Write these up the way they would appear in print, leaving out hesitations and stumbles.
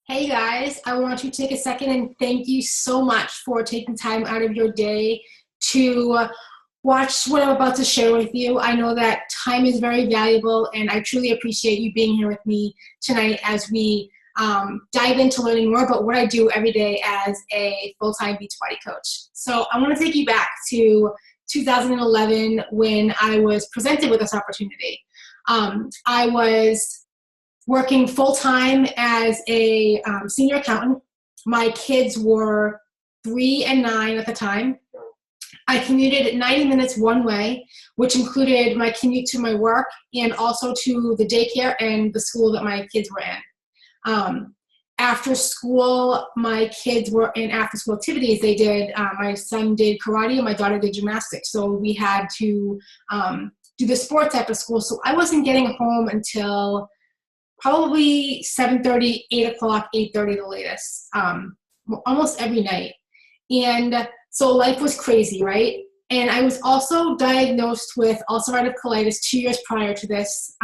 Hey guys, I want to take a second and thank you so much for taking time out of your day to watch what I'm about to share with you. I know that time is very valuable and I truly appreciate you being here with me tonight as we dive into learning more about what I do every day as a full-time Beachbody coach. So I want to take you back to 2011 when I was presented with this opportunity. I was working full-time as a senior accountant. My kids were 3 and 9 at the time. I commuted 90 minutes one way, which included my commute to my work and also to the daycare and the school that my kids were in. After school, my kids were in after-school activities. They did, my son did karate and my daughter did gymnastics. So we had to do the sports after school. So I wasn't getting home until probably 7:30, 8 o'clock, 8:30 the latest, almost every night. And so life was crazy, right? And I was also diagnosed with ulcerative colitis 2 years prior to this.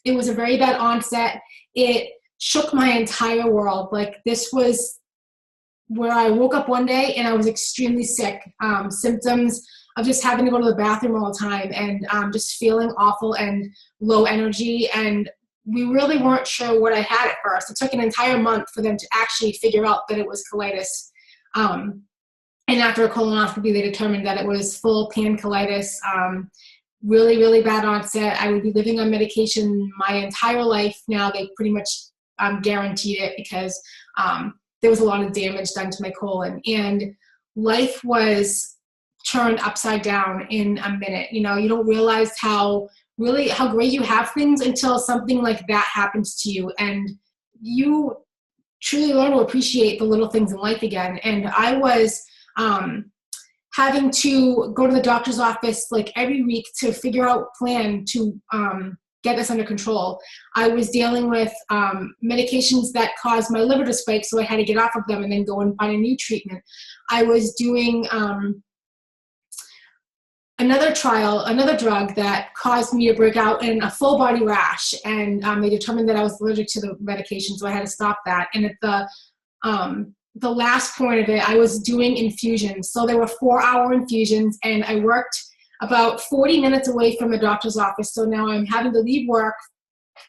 It was a very bad onset. It shook my entire world. Like, this was where I woke up one day and I was extremely sick. Symptoms of just having to go to the bathroom all the time and just feeling awful and low energy, and we really weren't sure what I had at first. It took an entire month for them to actually figure out that it was colitis. And after a colonoscopy, they determined that it was full pancolitis, really, really bad onset. I would be living on medication my entire life. Now they pretty much guaranteed it because there was a lot of damage done to my colon. And life was turned upside down in a minute. You know, you don't realize how great you have things until something like that happens to you, and you truly learn to appreciate the little things in life again. And I was having to go to the doctor's office like every week to figure out a plan to get this under control. I was dealing with medications that caused my liver to spike, so I had to get off of them and then go and find a new treatment. I was doing another drug that caused me to break out in a full body rash, and they determined that I was allergic to the medication, so I had to stop that. And at the last point of it, I was doing infusions. So there were 4-hour infusions, and I worked about 40 minutes away from the doctor's office. So now I'm having to leave work,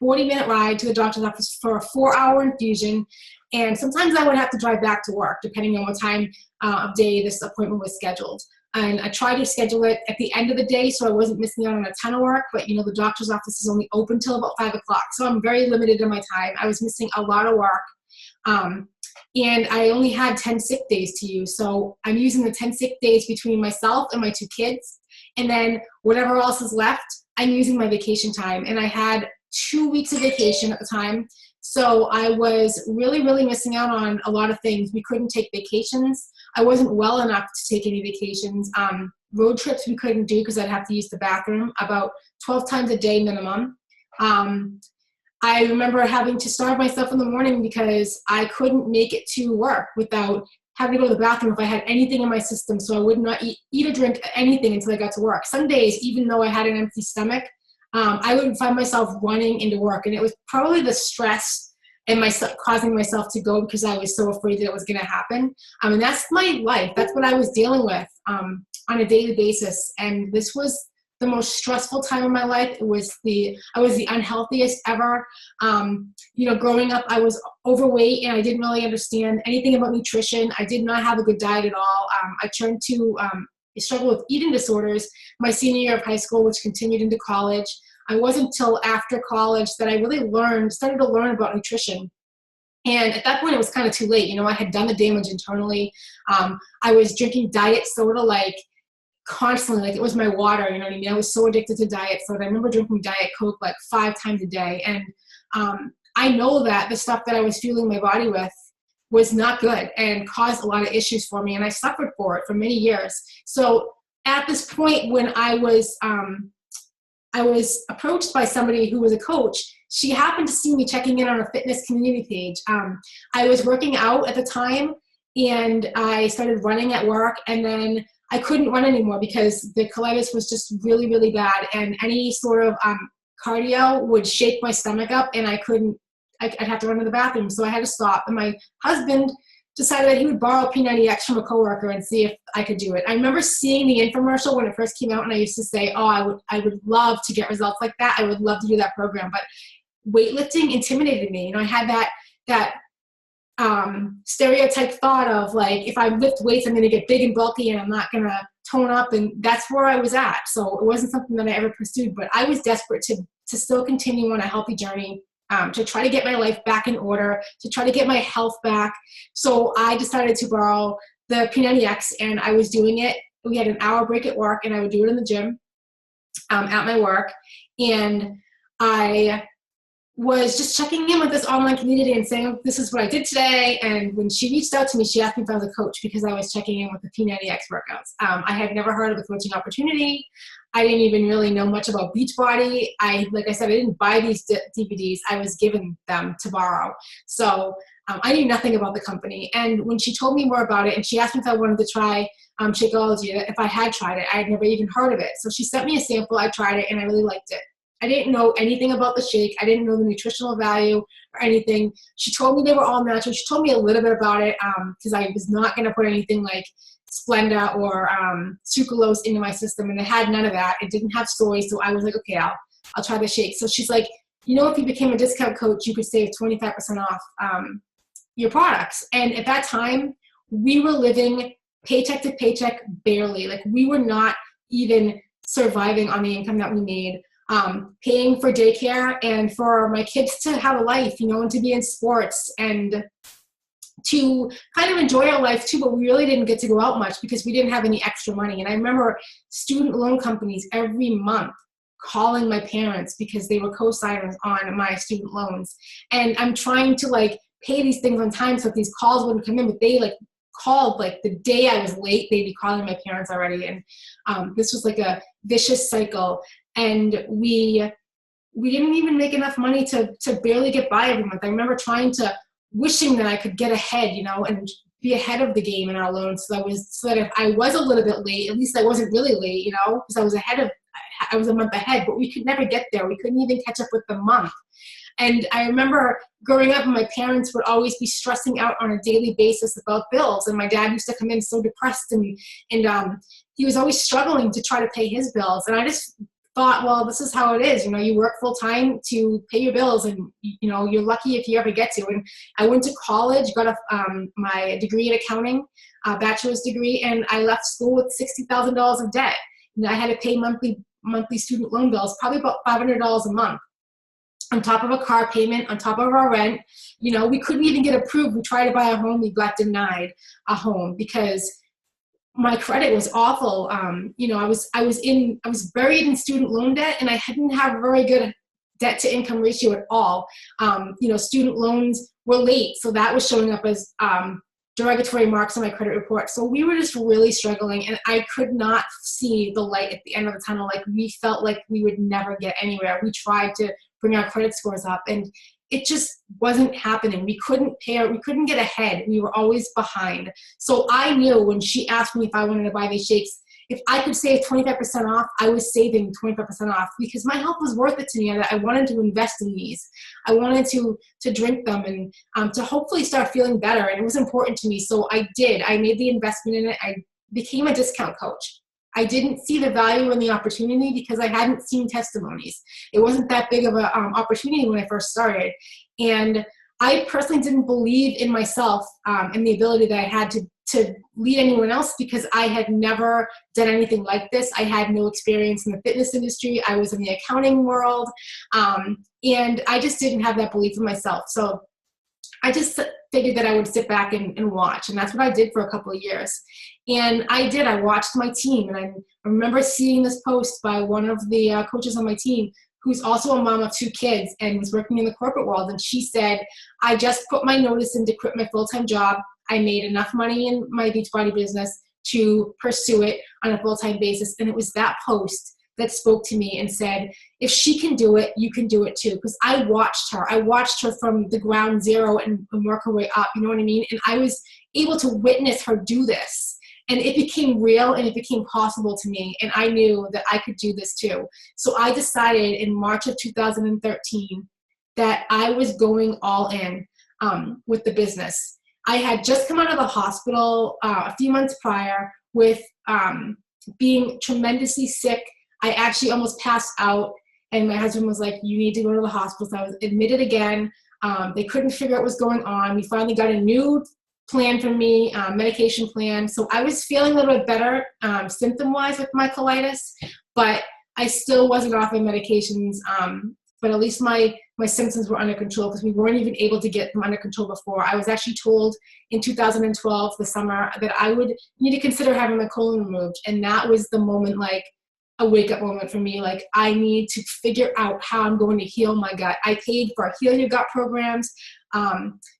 40-minute ride to the doctor's office for a 4-hour infusion. And sometimes I would have to drive back to work, depending on what time of day this appointment was scheduled. And I tried to schedule it at the end of the day so I wasn't missing out on a ton of work, but you know, the doctor's office is only open till about 5 o'clock. So I'm very limited in my time. I was missing a lot of work. And I only had 10 sick days to use. So I'm using the 10 sick days between myself and my 2 kids. And then whatever else is left, I'm using my vacation time. And I had 2 weeks of vacation at the time. So I was really, really missing out on a lot of things. We couldn't take vacations. I wasn't well enough to take any vacations. Road trips we couldn't do because I'd have to use the bathroom about 12 times a day minimum. I remember having to starve myself in the morning because I couldn't make it to work without having to go to the bathroom if I had anything in my system. So I would not eat or drink anything until I got to work. Some days, even though I had an empty stomach, I would find myself running into work. And it was probably the stress and causing myself to go because I was so afraid that it was going to happen. And that's my life. That's what I was dealing with on a daily basis. And this was the most stressful time of my life. I was the unhealthiest ever. You know, growing up, I was overweight and I didn't really understand anything about nutrition. I did not have a good diet at all. I struggled with eating disorders my senior year of high school, which continued into college. I wasn't until after college that I really started to learn about nutrition. And at that point, it was kind of too late. You know, I had done the damage internally. I was drinking diet soda like constantly, like it was my water, you know what I mean? I was so addicted to diet soda. I remember drinking Diet Coke like 5 times a day. And I know that the stuff that I was fueling my body with was not good and caused a lot of issues for me. And I suffered for it for many years. So at this point when I was approached by somebody who was a coach, she happened to see me checking in on a fitness community page. I was working out at the time and I started running at work, and then I couldn't run anymore because the colitis was just really, really bad, and any sort of cardio would shake my stomach up and I couldn't I'd have to run to the bathroom. So I had to stop. And my husband decided that he would borrow P90X from a coworker and see if I could do it. I remember seeing the infomercial when it first came out, and I used to say, oh, I would love to get results like that. I would love to do that program. But weightlifting intimidated me. I had that stereotype thought of like, if I lift weights, I'm going to get big and bulky and I'm not going to tone up. And that's where I was at. So it wasn't something that I ever pursued, but I was desperate to still continue on a healthy journey, to try to get my life back in order, to try to get my health back. So I decided to borrow the P90X, and I was doing it. We had an hour break at work, and I would do it in the gym at my work. And I was just checking in with this online community and saying, this is what I did today. And when she reached out to me, she asked me if I was a coach because I was checking in with the P90X workouts. I had never heard of the coaching opportunity. I didn't even really know much about Beachbody. Like I said, I didn't buy these DVDs. I was given them to borrow. So I knew nothing about the company. And when she told me more about it, and she asked me if I wanted to try Shakeology, if I had tried it, I had never even heard of it. So she sent me a sample. I tried it, and I really liked it. I didn't know anything about the shake. I didn't know the nutritional value or anything. She told me they were all natural. She told me a little bit about it because I was not going to put anything like Splenda or sucralose into my system, and it had none of that. It didn't have soy, so I was like, okay, I'll try the shake. So she's like, if you became a discount coach, you could save 25% off your products. And at that time, we were living paycheck to paycheck barely. Like, we were not even surviving on the income that we made. Paying for daycare and for my kids to have a life, and to be in sports and to kind of enjoy our life too, but we really didn't get to go out much because we didn't have any extra money. And I remember student loan companies every month calling my parents because they were co-signers on my student loans. And I'm trying to like pay these things on time so that these calls wouldn't come in, but they like called like the day I was late, they'd be calling my parents already. And this was like a vicious cycle. And we didn't even make enough money to barely get by every month. I remember wishing that I could get ahead, and be ahead of the game in our loans. So that if I was a little bit late, at least I wasn't really late, because I was a month ahead, but we could never get there. We couldn't even catch up with the month. And I remember growing up, my parents would always be stressing out on a daily basis about bills. And my dad used to come in so depressed, and he was always struggling to try to pay his bills. And I just thought, well, this is how it is. You work full time to pay your bills, and you're lucky if you ever get to. And I went to college, got my degree in accounting, bachelor's degree, and I left school with $60,000 of debt. I had to pay monthly student loan bills, probably about $500 a month, on top of a car payment, on top of our rent. We couldn't even get approved. We tried to buy a home, we got denied a home because my credit was awful. I was buried in student loan debt, and I didn't have a very good debt to income ratio at all. Student loans were late, so that was showing up as derogatory marks on my credit report. So we were just really struggling, and I could not see the light at the end of the tunnel. Like, we felt like we would never get anywhere. We tried to bring our credit scores up, and it just wasn't happening. We couldn't get ahead. We were always behind. So I knew when she asked me if I wanted to buy these shakes, if I could save 25% off, I was saving 25% off because my health was worth it to me. And I wanted to invest in these. I wanted to drink them and to hopefully start feeling better. And it was important to me. So I did. I made the investment in it. I became a discount coach. I didn't see the value in the opportunity because I hadn't seen testimonies. It wasn't that big of an opportunity when I first started. And I personally didn't believe in myself and the ability that I had to lead anyone else because I had never done anything like this. I had no experience in the fitness industry. I was in the accounting world. And I just didn't have that belief in myself. So I just figured that I would sit back and watch. And that's what I did for a couple of years. And I did. I watched my team. And I remember seeing this post by one of the coaches on my team who's also a mom of 2 kids and was working in the corporate world. And she said, I just put my notice in to quit my full-time job. I made enough money in my Beachbody business to pursue it on a full-time basis. And it was that post that spoke to me and said, if she can do it, you can do it too. Because I watched her from the ground zero and work her way up, you know what I mean? And I was able to witness her do this. And it became real and it became possible to me. And I knew that I could do this too. So I decided in March of 2013 that I was going all in with the business. I had just come out of the hospital a few months prior with being tremendously sick. I actually almost passed out, and my husband was like, you need to go to the hospital. So I was admitted again. They couldn't figure out what was going on. We finally got a new plan for me, medication plan. So I was feeling a little bit better symptom-wise with my colitis, but I still wasn't off my medications. But at least my symptoms were under control, because we weren't even able to get them under control before. I was actually told in 2012, the summer, that I would need to consider having my colon removed. And that was the moment, like a wake-up moment for me. Like, I need to figure out how I'm going to heal my gut. I paid for Heal Your Gut programs.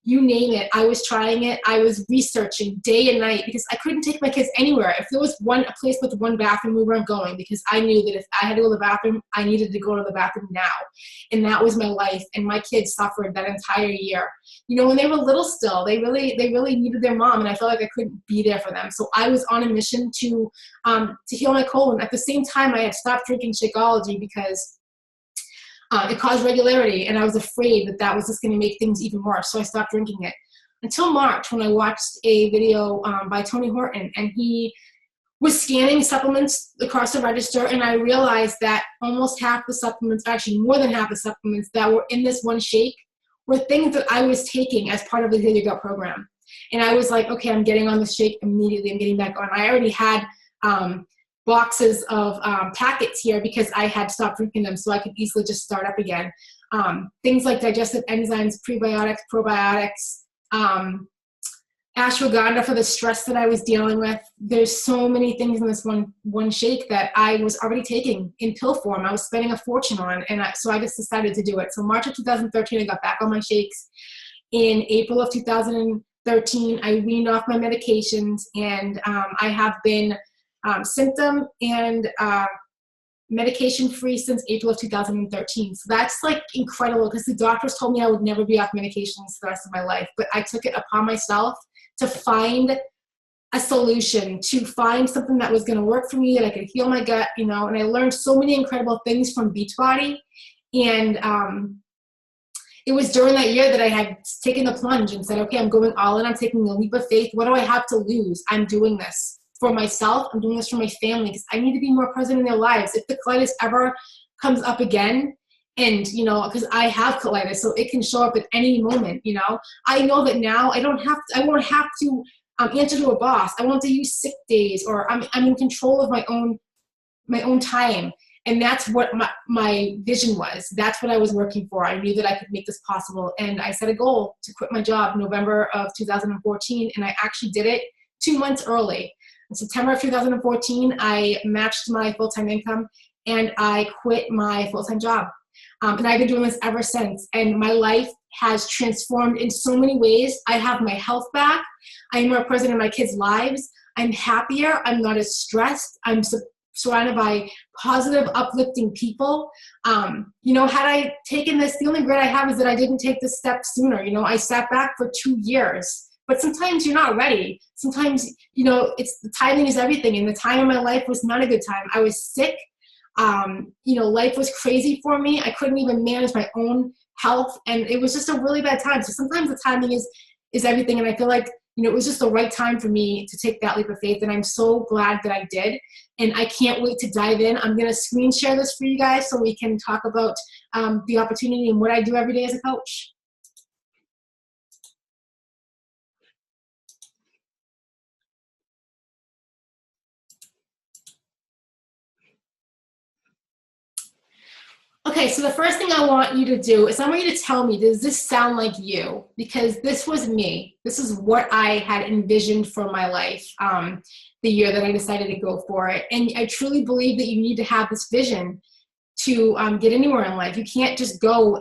You name it, I was trying it. I was researching day and night, because I couldn't take my kids anywhere. If there was a place with one bathroom, we weren't going, because I knew that if I had to go to the bathroom, I needed to go to the bathroom now. And that was my life. And my kids suffered that entire year. You know, when they were little still, they really needed their mom, and I felt like I couldn't be there for them. So I was on a mission to heal my colon. At the same time, I had stopped drinking Shakeology because it caused regularity, and I was afraid that that was just going to make things even worse. So I stopped drinking it until March, when I watched a video by Tony Horton, and he was scanning supplements across the register, and I realized that almost half the supplements, actually more than half the supplements that were in this one shake, were things that I was taking as part of the Heal Your Gut program. And I was like, okay, I'm getting on the shake immediately. I'm getting back on. I already had boxes of packets here, because I had stopped drinking them, so I could easily just start up again. Things like digestive enzymes, prebiotics, probiotics, ashwagandha for the stress that I was dealing with. There's so many things in this one shake that I was already taking in pill form. I was spending a fortune on, and so I just decided to do it. So March of 2013, I got back on my shakes. In April of 2013, I weaned off my medications, and I have been symptom and medication free since April of 2013. So that's like incredible, because the doctors told me I would never be off medications the rest of my life, but I took it upon myself to find a solution, to find something that was going to work for me, that I could heal my gut, you know. And I learned so many incredible things from Beachbody. And it was during that year that I had taken the plunge and said, okay, I'm going all in. I'm taking a leap of faith. What do I have to lose? I'm doing this for myself. I'm doing this for my family, because I need to be more present in their lives. If the colitis ever comes up again, and, you know, because I have colitis, so it can show up at any moment, you know. I know that now I won't have to answer to a boss. I won't have to use sick days, or I'm in control of my own time. And that's what my vision was. That's what I was working for. I knew that I could make this possible. And I set a goal to quit my job November of 2014, and I actually did it 2 months early. In September of 2014, I matched my full-time income, and I quit my full-time job. And I've been doing this ever since. And my life has transformed in so many ways. I have my health back. I'm more present in my kids' lives. I'm happier. I'm not as stressed. I'm surrounded by positive, uplifting people. You know, had I taken this, the only regret I have is that I didn't take this step sooner. You know, I sat back for 2 years. But sometimes you're not ready. Sometimes, you know, it's the timing is everything. And the time in my life was not a good time. I was sick. You know, life was crazy for me. I couldn't even manage my own health, and it was just a really bad time. So sometimes the timing is everything. And I feel like, you know, it was just the right time for me to take that leap of faith. And I'm so glad that I did. And I can't wait to dive in. I'm going to screen share this for you guys so we can talk about the opportunity and what I do every day as a coach. Okay, so the first thing I want you to do is I want you to tell me, does this sound like you? Because this was me. This is what I had envisioned for my life the year that I decided to go for it. And I truly believe that you need to have this vision to get anywhere in life. You can't just go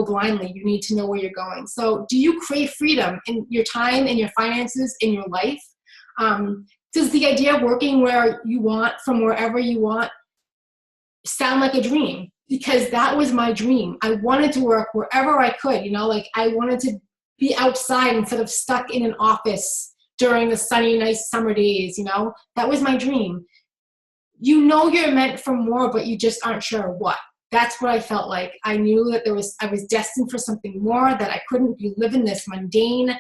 blindly. You need to know where you're going. So do you crave freedom in your time and your finances in your life? Does the idea of working where you want, from wherever you want, sound like a dream? Because that was my dream. I wanted to work wherever I could, you know, like I wanted to be outside instead of stuck in an office during the sunny, nice summer days, you know. That was my dream. You know you're meant for more, but you just aren't sure what. that's what I felt like. I knew that I was destined for something more, that I couldn't be living this mundane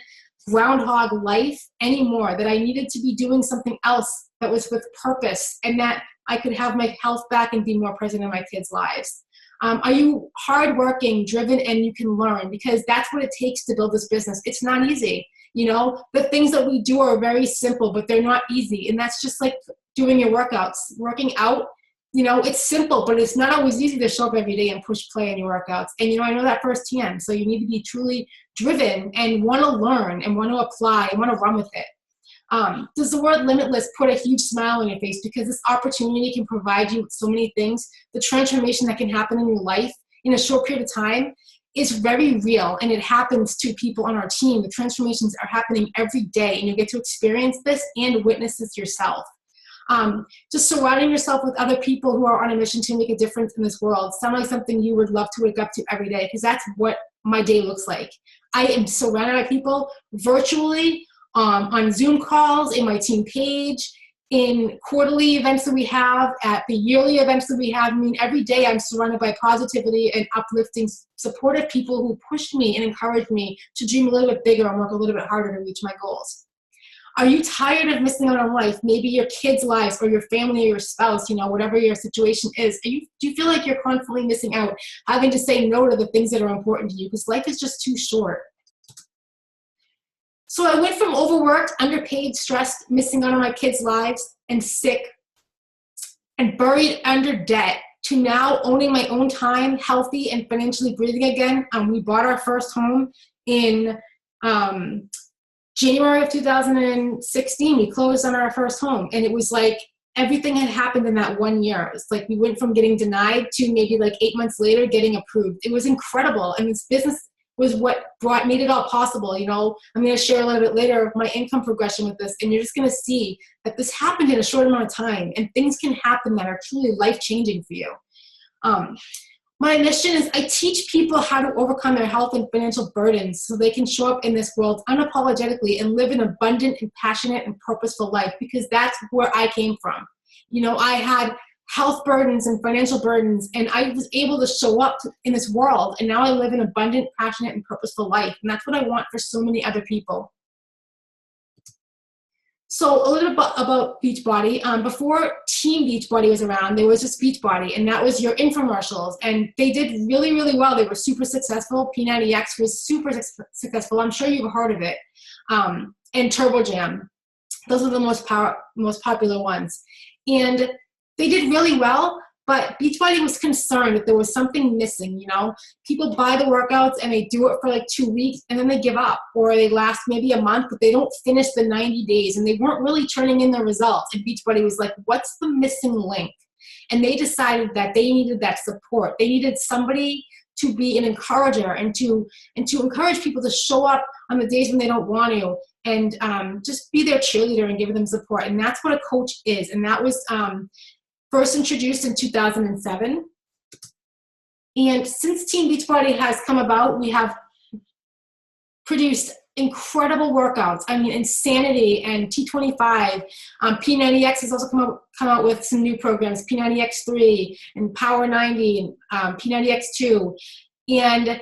groundhog life anymore, that I needed to be doing something else that was with purpose, and that I could have my health back and be more present in my kids' lives. Are you hardworking, driven, and you can learn? Because that's what it takes to build this business. It's not easy. The things that we do are very simple, but they're not easy. And that's just like doing your workouts. Working out, it's simple, but it's not always easy to show up every day and push play on your workouts. And, I know that firsthand. So you need to be truly driven and want to learn and want to apply and want to run with it. Does the word limitless put a huge smile on your face? Because this opportunity can provide you with so many things. The transformation that can happen in your life in a short period of time is very real, and it happens to people on our team. The transformations are happening every day, and you get to experience this and witness this yourself. Just surrounding yourself with other people who are on a mission to make a difference in this world sounds like something you would love to wake up to every day, because that's what my day looks like. I am surrounded by people virtually, on Zoom calls, in my team page, in quarterly events that we have, at the yearly events that we have. I mean, every day I'm surrounded by positivity and uplifting, supportive people who push me and encourage me to dream a little bit bigger and work a little bit harder to reach my goals. Are you tired of missing out on life? Maybe your kids' lives or your family or your spouse, whatever your situation is. Do you feel like you're constantly missing out, having to say no to the things that are important to you? Because life is just too short. So I went from overworked, underpaid, stressed, missing out on my kids' lives, and sick, and buried under debt, to now owning my own time, healthy, and financially breathing again. We bought our first home in January of 2016. We closed on our first home, and it was like everything had happened in that 1 year. It's like we went from getting denied to maybe like 8 months later getting approved. It was incredible, and this business was what made it all possible. I'm going to share a little bit later of my income progression with this, and you're just going to see that this happened in a short amount of time, and things can happen that are truly life-changing for you. My mission is I teach people how to overcome their health and financial burdens so they can show up in this world unapologetically and live an abundant and passionate and purposeful life, because that's where I came from. I had health burdens and financial burdens, and I was able to show up in this world, and now I live an abundant, passionate, and purposeful life, and that's what I want for so many other people. So a little bit about Beachbody. Before Team Beachbody was around, there was just Beachbody, and that was your infomercials, and they did really, really well. They were super successful. P90X was super successful. I'm sure you've heard of it. And Turbo Jam. Those are the most popular ones. And they did really well, but Beachbody was concerned that there was something missing. People buy the workouts and they do it for like 2 weeks and then they give up, or they last maybe a month, but they don't finish the 90 days and they weren't really turning in the results. And Beachbody was like, what's the missing link? And they decided that they needed that support. They needed somebody to be an encourager and to encourage people to show up on the days when they don't want to, and just be their cheerleader and give them support. And that's what a coach is. And that was first introduced in 2007. And since Team Beachbody has come about, we have produced incredible workouts. I mean, Insanity and T25. P90X has also come out with some new programs, P90X3 and Power 90 and P90X2. And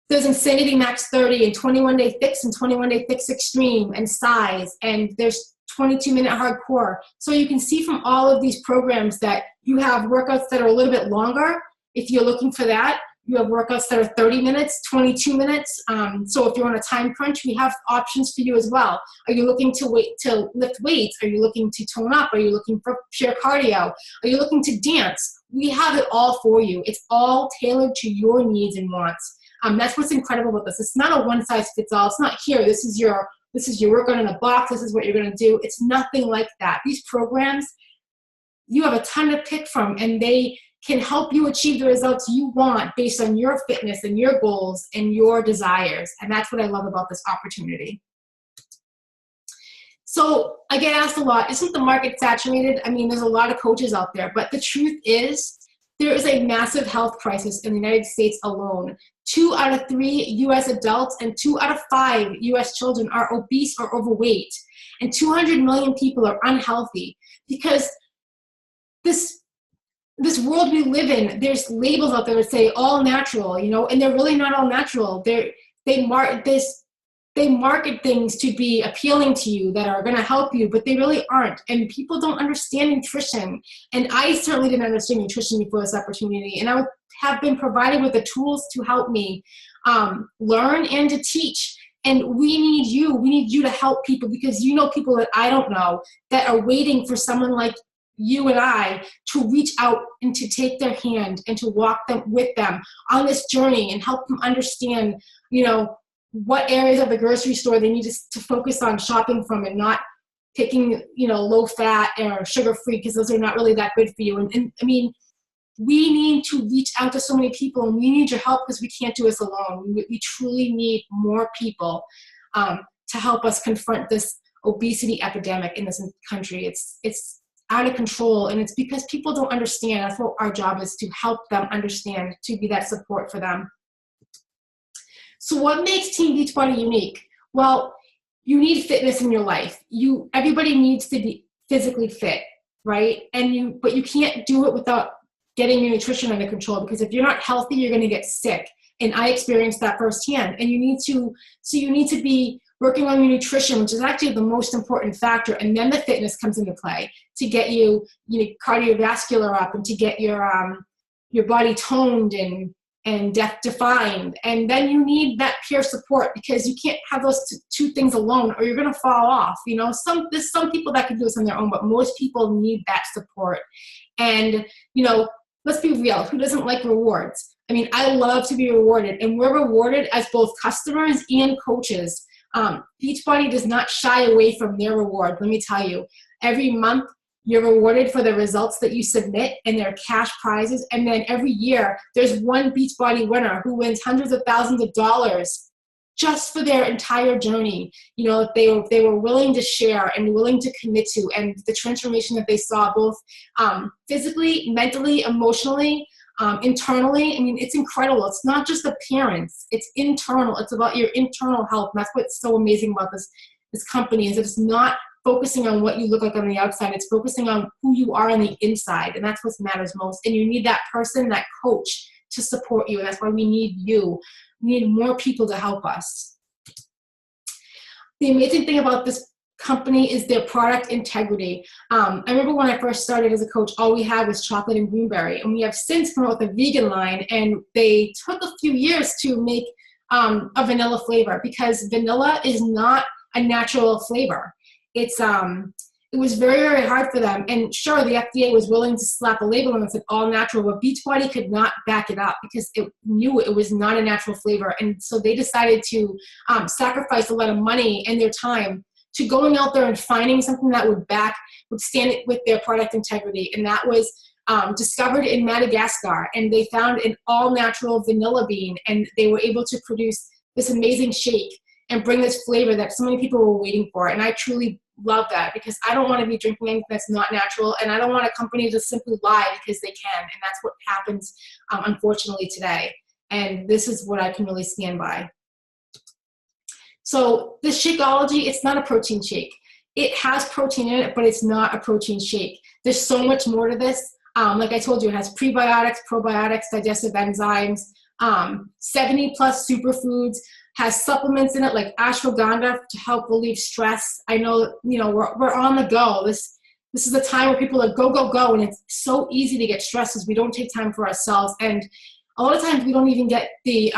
there's Insanity Max 30 and 21 Day Fix and 21 Day Fix Extreme and Size. And there's 22-minute hardcore. So you can see from all of these programs that you have workouts that are a little bit longer. If you're looking for that, you have workouts that are 30 minutes, 22 minutes. So if you're on a time crunch, we have options for you as well. Are you looking to lift weights? Are you looking to tone up? Are you looking for sheer cardio? Are you looking to dance? We have it all for you. It's all tailored to your needs and wants. That's what's incredible about this. It's not a one-size-fits-all. It's not here. This is your workout in a box. This is what you're going to do. It's nothing like that. These programs, you have a ton to pick from, and they can help you achieve the results you want based on your fitness and your goals and your desires. And that's what I love about this opportunity. So I get asked a lot, isn't the market saturated? I mean, there's a lot of coaches out there, but the truth is there is a massive health crisis in the United States alone. 2 out of 3 U.S. adults and 2 out of 5 U.S. children are obese or overweight. And 200 million people are unhealthy because this this world we live in, there's labels out there that say all natural, you know, and they're really not all natural. They market things to be appealing to you that are going to help you, but they really aren't. And people don't understand nutrition. And I certainly didn't understand nutrition before this opportunity. And I have been provided with the tools to help me learn and to teach. And we need you to help people, because you know people that I don't know that are waiting for someone like you and I to reach out and to take their hand and to walk them with them on this journey and help them understand, you know, what areas of the grocery store they need to focus on shopping from, and not picking, you know, low fat or sugar free, because those are not really that good for you. And I mean, we need to reach out to so many people, and we need your help, because we can't do this alone. We truly need more people to help us confront this obesity epidemic in this country. It's out of control, and it's because people don't understand. That's what our job is, to help them understand, to be that support for them. So what makes Team Beachbody unique? Well, you need fitness in your life. Everybody needs to be physically fit, right? But you can't do it without getting your nutrition under control, because if you're not healthy, you're going to get sick. And I experienced that firsthand. And you need to be working on your nutrition, which is actually the most important factor. And then the fitness comes into play to get you cardiovascular up, and to get your body toned and depth defined. And then you need that peer support, because you can't have those two things alone, or you're going to fall off. You know, there's some people that can do this on their own, but most people need that support. And, you know, let's be real. Who doesn't like rewards? I mean, I love to be rewarded, and we're rewarded as both customers and coaches. Beachbody does not shy away from their reward. Let me tell you, every month you're rewarded for the results that you submit, and their cash prizes. And then every year there's one Beachbody winner who wins hundreds of thousands of dollars just for their entire journey. You know, they were willing to share and willing to commit to, and the transformation that they saw, both physically, mentally, emotionally, internally. I mean, it's incredible. It's not just appearance, it's internal. It's about your internal health. And that's what's so amazing about this company, is that it's not focusing on what you look like on the outside. It's focusing on who you are on the inside. And that's what matters most. And you need that person, that coach, to support you. And that's why we need you. We need more people to help us. The amazing thing about this company is their product integrity. I remember when I first started as a coach, all we had was chocolate and greenberry. And we have since come out with a vegan line, and they took a few years to make a vanilla flavor, because vanilla is not a natural flavor. It was very, very hard for them. And sure, the FDA was willing to slap a label on it and said all natural, but Beachbody could not back it up, because it knew it was not a natural flavor. And so they decided to sacrifice a lot of money and their time to going out there and finding something that would stand with their product integrity. And that was discovered in Madagascar. And they found an all-natural vanilla bean, and they were able to produce this amazing shake and bring this flavor that so many people were waiting for. And I truly love that, because I don't want to be drinking anything that's not natural, and I don't want a company to simply lie because they can. And that's what happens, unfortunately, today. And this is what I can really stand by. So this Shakeology, it's not a protein shake. It has protein in it, but it's not a protein shake. There's so much more to this. Like I told you, it has prebiotics, probiotics, digestive enzymes, 70 plus superfoods, has supplements in it like ashwagandha to help relieve stress. I know, you know, we're on the go. This is a time where people are go, go, go, and it's so easy to get stressed because we don't take time for ourselves. And a lot of times we don't even get the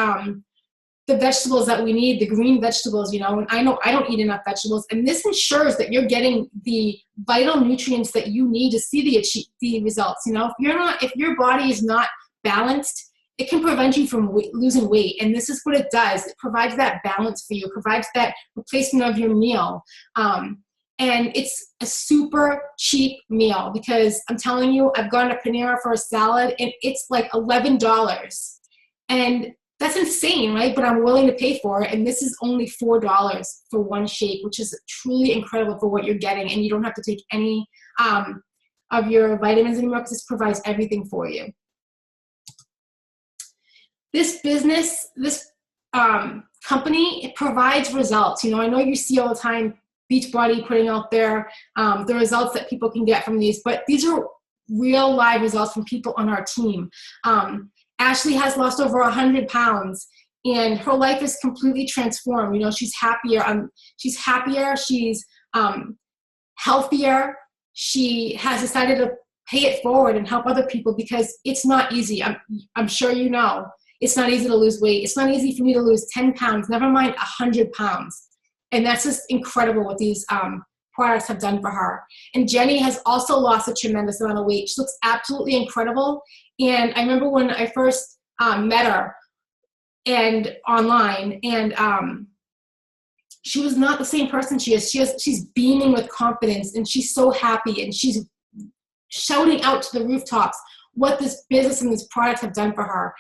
vegetables that we need, the green vegetables, you know, and I know I don't eat enough vegetables, and this ensures that you're getting the vital nutrients that you need to see the results. You know, if your body is not balanced, it can prevent you from losing weight. And this is what it does. It provides that balance for you, provides that replacement of your meal. And it's a super cheap meal, because I'm telling you, I've gone to Panera for a salad and it's like $11. And that's insane, right? But I'm willing to pay for it. And this is only $4 for one shake, which is truly incredible for what you're getting. And you don't have to take any of your vitamins anymore, because this provides everything for you. This business, this company, it provides results. You know, I know you see all the time Beachbody putting out there the results that people can get from these, but these are real live results from people on our team. Ashley has lost over 100 pounds and her life is completely transformed. You know, she's happier. She's healthier. She has decided to pay it forward and help other people because it's not easy. I'm sure you know, it's not easy to lose weight. It's not easy for me to lose 10 pounds, never mind 100 pounds. And that's just incredible what these products have done for her. And Jenny has also lost a tremendous amount of weight. She looks absolutely incredible. And I remember when I first met her and online, and she was not the same person she is. She's beaming with confidence, and she's so happy, and she's shouting out to the rooftops what this business and these products have done for her.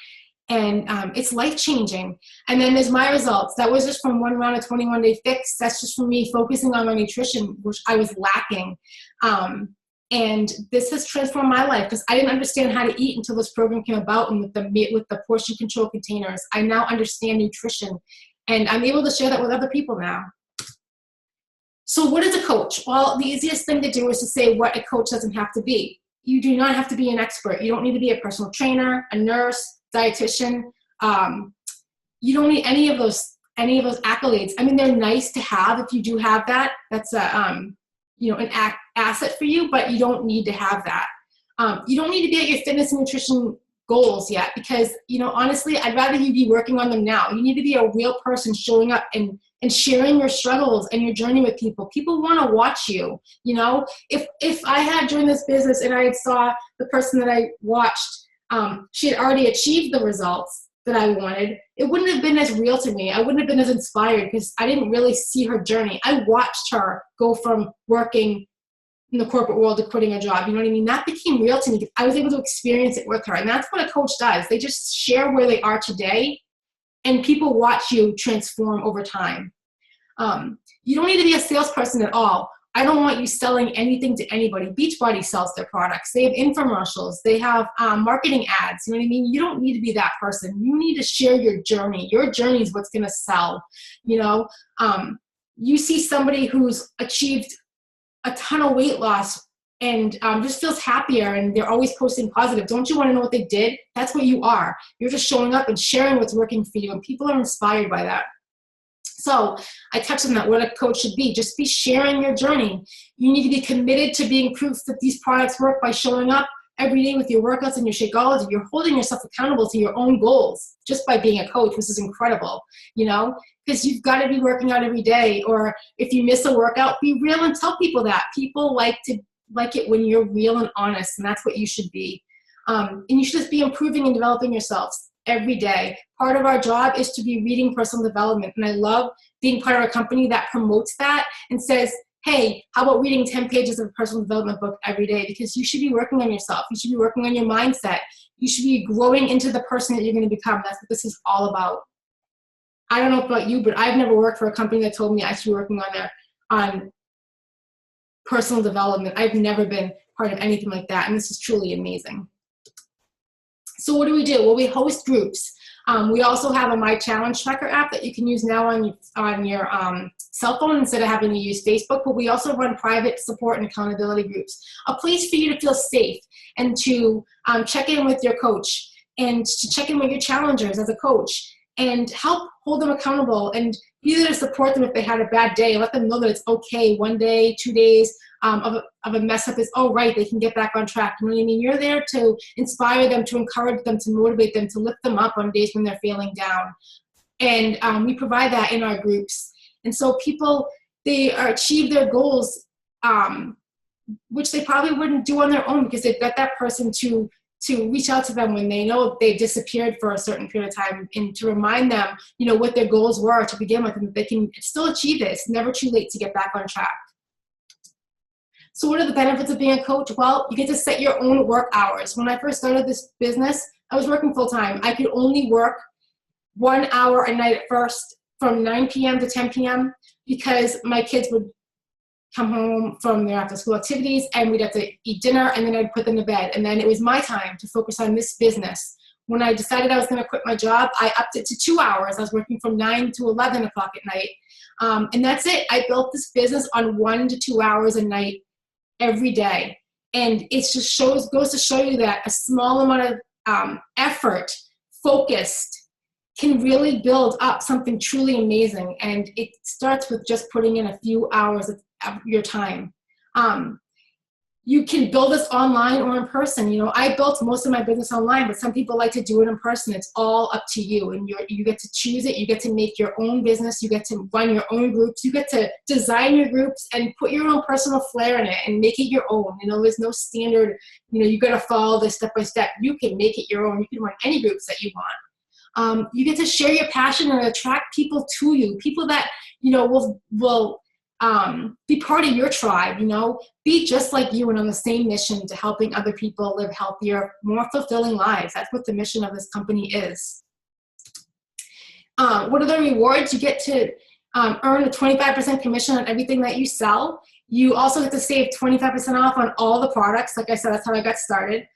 And it's life-changing. And then there's my results. That was just from one round of 21-day fix. That's just from me focusing on my nutrition, which I was lacking. And this has transformed my life because I didn't understand how to eat until this program came about, and with the portion control containers. I now understand nutrition, and I'm able to share that with other people now. So what is a coach? Well, the easiest thing to do is to say what a coach doesn't have to be. You do not have to be an expert. You don't need to be a personal trainer, a nurse, dietitian. You don't need any of those accolades. I mean, they're nice to have if you do have that. That's an asset for you, but you don't need to have that. You don't need to be at your fitness and nutrition goals yet because, honestly, I'd rather you be working on them now. You need to be a real person showing up and sharing your struggles and your journey with people. People want to watch you. If I had joined this business and I saw the person that I watched, she had already achieved the results that I wanted, it wouldn't have been as real to me. I wouldn't have been as inspired because I didn't really see her journey. I watched her go from working in the corporate world to quitting a job. You know what I mean? That became real to me because I was able to experience it with her. And that's what a coach does. They just share where they are today, and people watch you transform over time. You don't need to be a salesperson at all. I don't want you selling anything to anybody. Beachbody sells their products. They have infomercials. They have marketing ads. You know what I mean? You don't need to be that person. You need to share your journey. Your journey is what's going to sell. You see somebody who's achieved a ton of weight loss and just feels happier, and they're always posting positive. Don't you want to know what they did? That's what you are. You're just showing up and sharing what's working for you, and people are inspired by that. So I touched on that, what a coach should be. Just be sharing your journey. You need to be committed to being proof that these products work by showing up every day with your workouts and your Shakeology. You're holding yourself accountable to your own goals just by being a coach, which is incredible, because you've got to be working out every day. Or if you miss a workout, be real and tell people that. People like it when you're real and honest, and that's what you should be. And you should just be improving and developing yourselves every day. Part of our job is to be reading personal development. And I love being part of a company that promotes that and says, hey, how about reading 10 pages of a personal development book every day? Because you should be working on yourself. You should be working on your mindset. You should be growing into the person that you're going to become. That's what this is all about. I don't know about you, but I've never worked for a company that told me I should be working on personal development. I've never been part of anything like that. And this is truly amazing. So what do? Well, we host groups. We also have a My Challenge Tracker app that you can use now on your cell phone instead of having to use Facebook. But we also run private support and accountability groups, a place for you to feel safe and to check in with your coach and to check in with your challengers as a coach and help hold them accountable and be there to support them if they had a bad day and let them know that it's okay. 1 day, 2 days of a mess up is all right. They can get back on track. You know what I mean? You're there to inspire them, to encourage them, to motivate them, to lift them up on days when they're feeling down. And we provide that in our groups. And so people, they achieve their goals, which they probably wouldn't do on their own because they've got that person to reach out to them when they know they've disappeared for a certain period of time, and to remind them, what their goals were to begin with, and that they can still achieve it. It's never too late to get back on track. So what are the benefits of being a coach? Well, you get to set your own work hours. When I first started this business, I was working full time. I could only work 1 hour a night at first from 9 p.m. to 10 p.m. because my kids would come home from their after school activities and we'd have to eat dinner, and then I'd put them to bed. And then it was my time to focus on this business. When I decided I was going to quit my job, I upped it to 2 hours. I was working from 9 to 11 o'clock at night. And that's it. I built this business on 1 to 2 hours a night every day. And it just goes to show you that a small amount of effort, focused, can really build up something truly amazing. And it starts with just putting in a few hours of your time. You can build this online or in person. You know, I built most of my business online, but some people like to do it in person. It's all up to you, and you get to choose it. You get to make your own business. You get to run your own groups. You get to design your groups and put your own personal flair in it and make it your own. You know, there's no standard, you know, you got to follow this step by step. You can make it your own. You can run any groups that you want. You get to share your passion and attract people to you, people that, you know, will be part of your tribe, you know, be just like you and on the same mission to helping other people live healthier, more fulfilling lives. That's what the mission of this company is. What are the rewards? You get to earn a 25% commission on everything that you sell. You also get to save 25% off on all the products. Like I said, that's how I got started.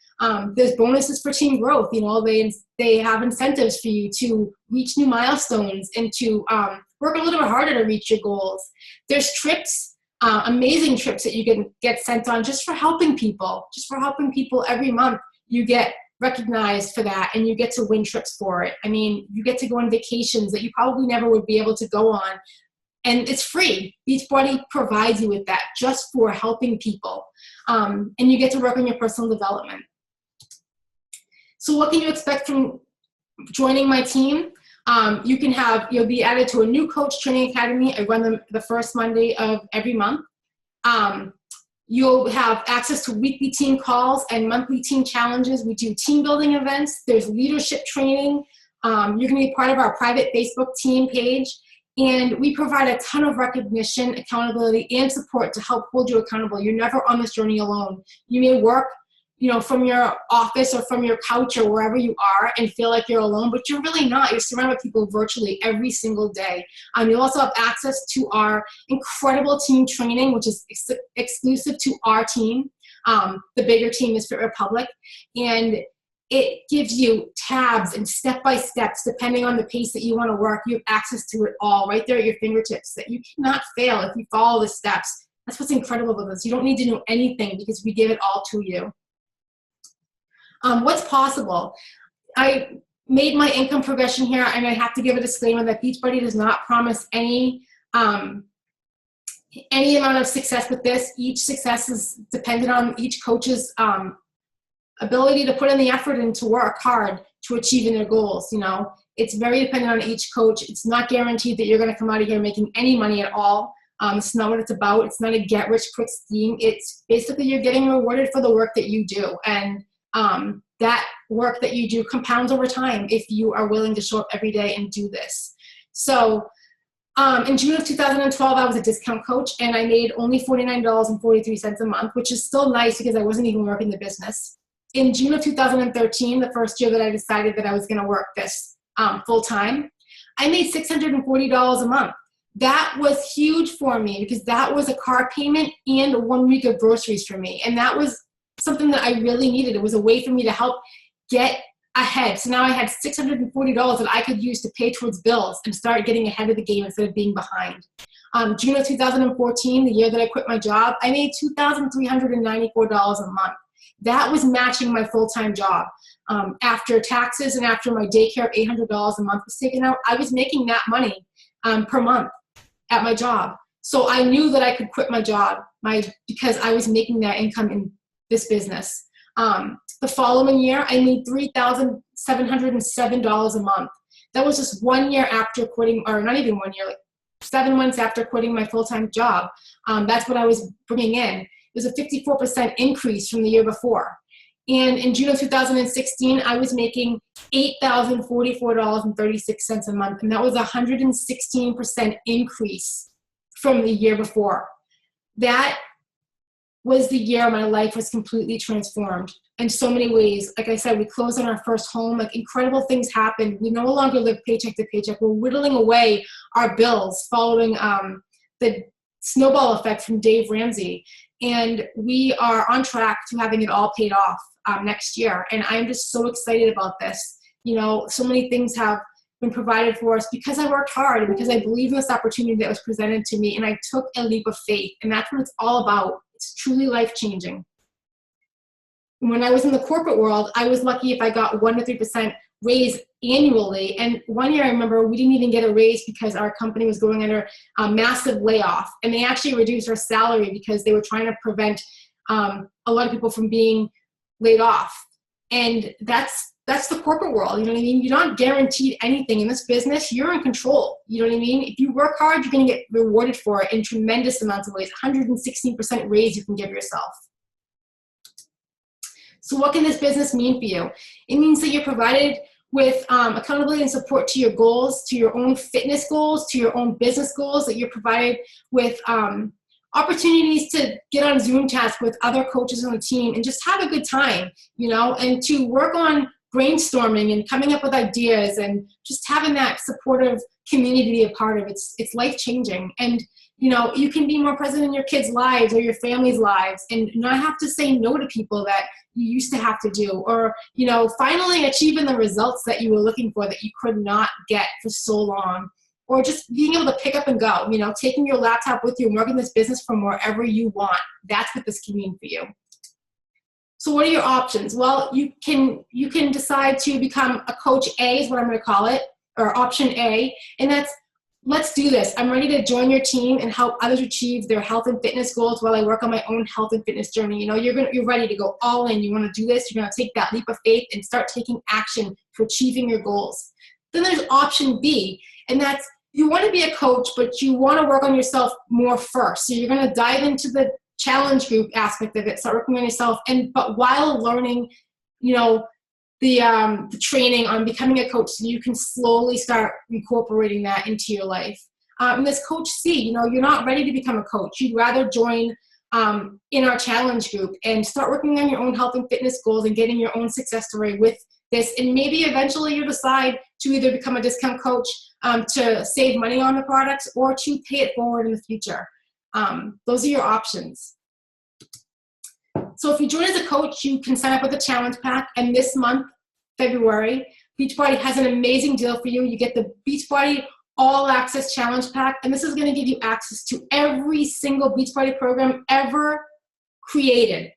There's bonuses for team growth. You know, they have incentives for you to reach new milestones and to work a little bit harder to reach your goals. There's trips, amazing trips that you can get sent on just for helping people. Just for helping people every month, you get recognized for that, and you get to win trips for it. I mean, you get to go on vacations that you probably never would be able to go on. And it's free. Beachbody provides you with that just for helping people. And you get to work on your personal development. So what can you expect from joining my team? You'll be added to a new coach training academy. I run them the first Monday of every month. You'll have access to weekly team calls and monthly team challenges. We do team building events. There's leadership training. You're going to be part of our private Facebook team page. And we provide a ton of recognition, accountability, and support to help hold you accountable. You're never on this journey alone. You may work, you know, from your office or from your couch or wherever you are and feel like you're alone, but you're really not. You're surrounded with people virtually every single day. You also have access to our incredible team training, which is exclusive to our team. The bigger team is Fit Republic. And it gives you tabs and step-by-steps depending on the pace that you want to work. You have access to it all right there at your fingertips that you cannot fail if you follow the steps. That's what's incredible about this. You don't need to know anything because we give it all to you. What's possible? I made my income progression here, and I have to give a disclaimer that Beachbody does not promise any amount of success with this. Each success is dependent on each coach's ability to put in the effort and to work hard to achieving their goals. You know, it's very dependent on each coach. It's not guaranteed that you're going to come out of here making any money at all. It's not what it's about. It's not a get-rich-quick scheme. It's basically you're getting rewarded for the work that you do, and that work that you do compounds over time if you are willing to show up every day and do this. So in June of 2012, I was a discount coach, and I made only $49.43 a month, which is still nice because I wasn't even working the business. In June of 2013, the first year that I decided that I was going to work this full-time, I made $640 a month. That was huge for me because that was a car payment and 1 week of groceries for me. And that was something that I really needed. It was a way for me to help get ahead. So now I had $640 that I could use to pay towards bills and start getting ahead of the game instead of being behind. June of 2014, the year that I quit my job, I made $2,394 a month. That was matching my full-time job. After taxes and after my daycare of $800 a month was taken out, I was making that money per month at my job. So I knew that I could quit my job because I was making that income in this business. The following year, I made $3,707 a month. That was just 1 year after quitting, or not even 1 year, like 7 months after quitting my full-time job. That's what I was bringing in. It was a 54% increase from the year before. And in June of 2016, I was making $8,044.36 a month. And that was a 116% increase from the year before. That was the year my life was completely transformed in so many ways. Like I said, we closed on our first home. Like incredible things happened. We no longer live paycheck to paycheck. We're whittling away our bills following the snowball effect from Dave Ramsey. And we are on track to having it all paid off next year. And I'm just so excited about this. You know, so many things have been provided for us because I worked hard and because I believe in this opportunity that was presented to me, and I took a leap of faith. And that's what it's all about. It's truly life-changing. when I was in the corporate world, I was lucky if I got 1 to 3% raise annually. And one year I remember we didn't even get a raise because our company was going under a massive layoff. And they actually reduced our salary because they were trying to prevent a lot of people from being laid off. And that's the corporate world. You know what I mean? You're not guaranteed anything in this business. You're in control. You know what I mean? If you work hard, you're going to get rewarded for it in tremendous amounts of ways. 116% raise you can give yourself. So what can this business mean for you? It means that you're provided with accountability and support to your goals, to your own fitness goals, to your own business goals, that you're provided with opportunities to get on Zoom chats with other coaches on the team and just have a good time, you know, and to work on brainstorming and coming up with ideas and just having that supportive community to be a part of. It's life-changing. And, you know, you can be more present in your kids' lives or your family's lives and not have to say no to people that you used to have to do, or, you know, finally achieving the results that you were looking for that you could not get for so long. Or just being able to pick up and go, you know, taking your laptop with you and working this business from wherever you want. That's what this can mean for you. So what are your options? Well, you can decide to become a coach A is what I'm going to call it, or option A, and that's, let's do this. I'm ready to join your team and help others achieve their health and fitness goals while I work on my own health and fitness journey. You know, you're ready to go all in. You want to do this. You're going to take that leap of faith and start taking action for achieving your goals. Then there's option B, and that's, you want to be a coach, but you want to work on yourself more first. So you're going to dive into the challenge group aspect of it, start working on yourself, but while learning, you know, the training on becoming a coach, so you can slowly start incorporating that into your life. And this coach C, you know, you're not ready to become a coach. You'd rather join in our challenge group and start working on your own health and fitness goals and getting your own success story with this. And maybe eventually you decide to either become a discount coach to save money on the products or to pay it forward in the future. Those are your options. So if you join as a coach, you can sign up with a challenge pack. And this month, February, Beachbody has an amazing deal for you. You get the Beachbody All Access Challenge Pack. And this is going to give you access to every single Beachbody program ever created,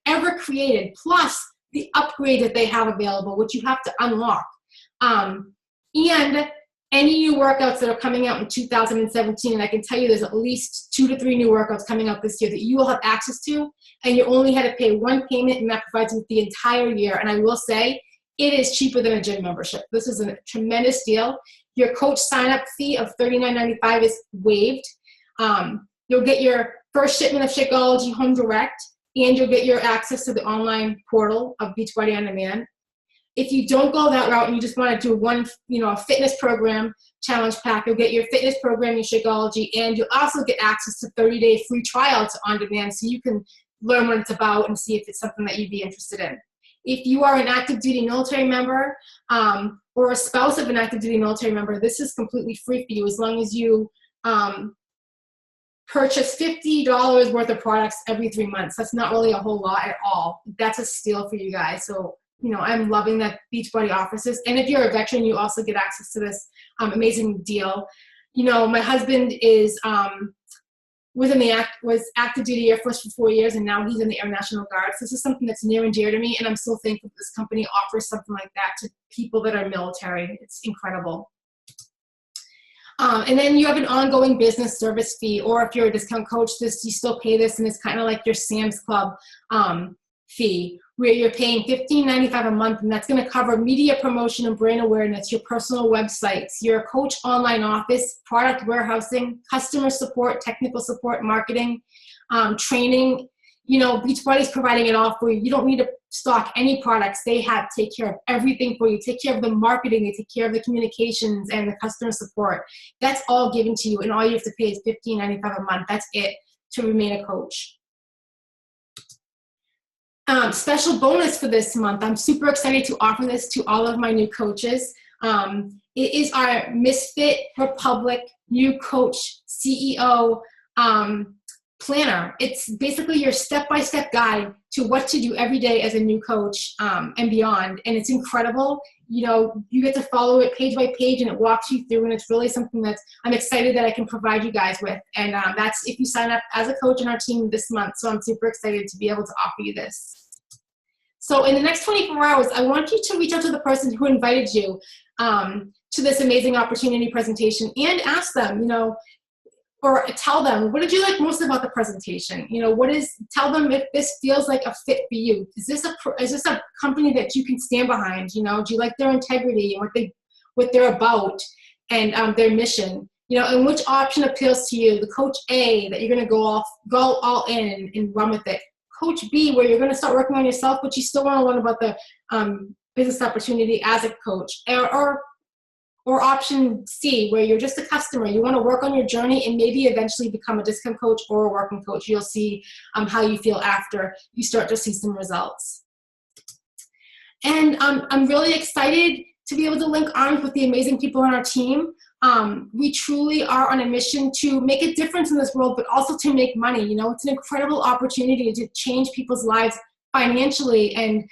plus the upgrade that they have available, which you have to unlock. And any new workouts that are coming out in 2017, and I can tell you there's at least 2 to 3 new workouts coming out this year that you will have access to, and you only had to pay one payment, and that provides you with the entire year. And I will say, it is cheaper than a gym membership. This is a tremendous deal. Your coach sign-up fee of $39.95 is waived. You'll get your first shipment of Shakeology home direct, and you'll get your access to the online portal of Beachbody On Demand. If you don't go that route and you just want to do one, you know, a fitness program challenge pack, you'll get your fitness program, your Shakeology, and you'll also get access to 30-day free trial to On Demand, so you can learn what it's about and see if it's something that you'd be interested in. If you are an active duty military member or a spouse of an active duty military member, this is completely free for you as long as you purchase $50 worth of products every 3 months. That's not really a whole lot at all. That's a steal for you guys. So, you know, I'm loving that Beachbody offers this. And if you're a veteran, you also get access to this amazing deal. You know, my husband is was active duty Air Force for 4 years, and now he's in the Air National Guard. So this is something that's near and dear to me, and I'm so thankful that this company offers something like that to people that are military. It's incredible. And then you have an ongoing business service fee, or if you're a discount coach, you still pay this, and it's kind of like your Sam's Club fee, where you're paying $15.95 a month, and that's going to cover media promotion and brand awareness, your personal websites, your coach online office, product warehousing, customer support, technical support, marketing, training. You know, Beachbody's providing it all for you. You don't need to stock any products. They take care of everything for you. Take care of the marketing. They take care of the communications and the customer support. That's all given to you, and all you have to pay is $15.95 a month. That's it to remain a coach. Special bonus for this month. I'm super excited to offer this to all of my new coaches. It is our Misfit Republic New Coach CEO planner. It's basically your step-by-step guide to what to do every day as a new coach and beyond. And it's incredible. You know, you get to follow it page by page, and it walks you through, and it's really something that I'm excited that I can provide you guys with. And that's if you sign up as a coach in our team this month. So I'm super excited to be able to offer you this. So in the next 24 hours, I want you to reach out to the person who invited you to this amazing opportunity presentation and ask them, or tell them, what did you like most about the presentation? Tell them if this feels like a fit for you. Is this a company that you can stand behind? Do you like their integrity and what they're about and their mission? And which option appeals to you? The coach A, that you're going to go all in and run with it. Coach B, where you're going to start working on yourself, but you still want to learn about the business opportunity as a coach. Or option C, where you're just a customer. You want to work on your journey and maybe eventually become a discount coach or a working coach. You'll see how you feel after you start to see some results. And I'm really excited to be able to link arms with the amazing people on our team. We truly are on a mission to make a difference in this world, but also to make money. It's an incredible opportunity to change people's lives financially and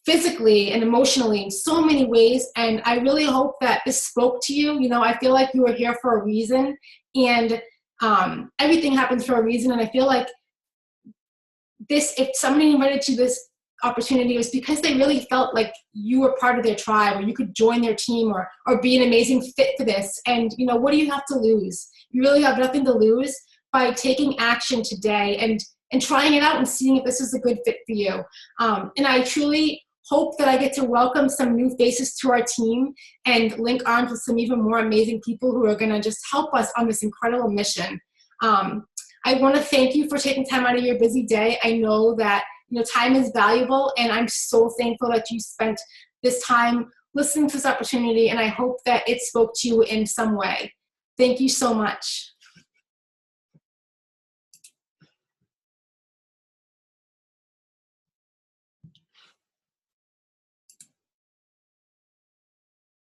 physically and emotionally in so many ways. And I really hope that this spoke to you. I feel like you were here for a reason, and everything happens for a reason. And I feel like if somebody invited you to this opportunity, it was because they really felt like you were part of their tribe, or you could join their team or be an amazing fit for this. And what do you have to lose? You really have nothing to lose by taking action today and trying it out and seeing if this is a good fit for you. And I truly hope that I get to welcome some new faces to our team and link arms with some even more amazing people who are going to just help us on this incredible mission. I want to thank you for taking time out of your busy day. I know that time is valuable, and I'm so thankful that you spent this time listening to this opportunity, and I hope that it spoke to you in some way. Thank you so much.